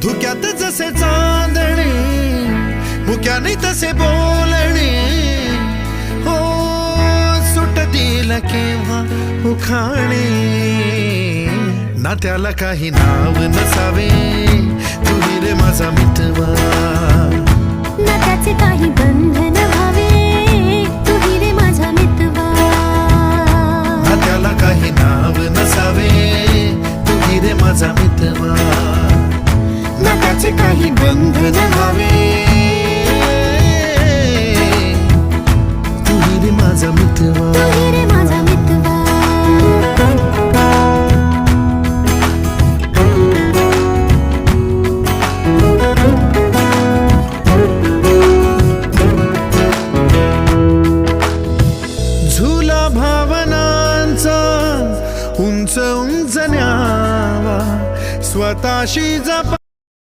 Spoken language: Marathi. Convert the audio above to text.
धुक्यात जसे चांदणे मुक्याने तसे बोलणे हो सुटतील केव्हा उखाणे ना त्याला काही नाव नसावे तुही रे माझा मितवा ना त्याचे काही बंधन व्हावे तुही रे माझा मितवा ना त्याला काही नाव नसावे तुही रे माझा मितवा ना त्याचे काही बंधन व्हावे तुही रे माझा मितवा तुही रे माझा मितवा झुला भावनांचा उंच उंच न्यावा स्वतःशी जपा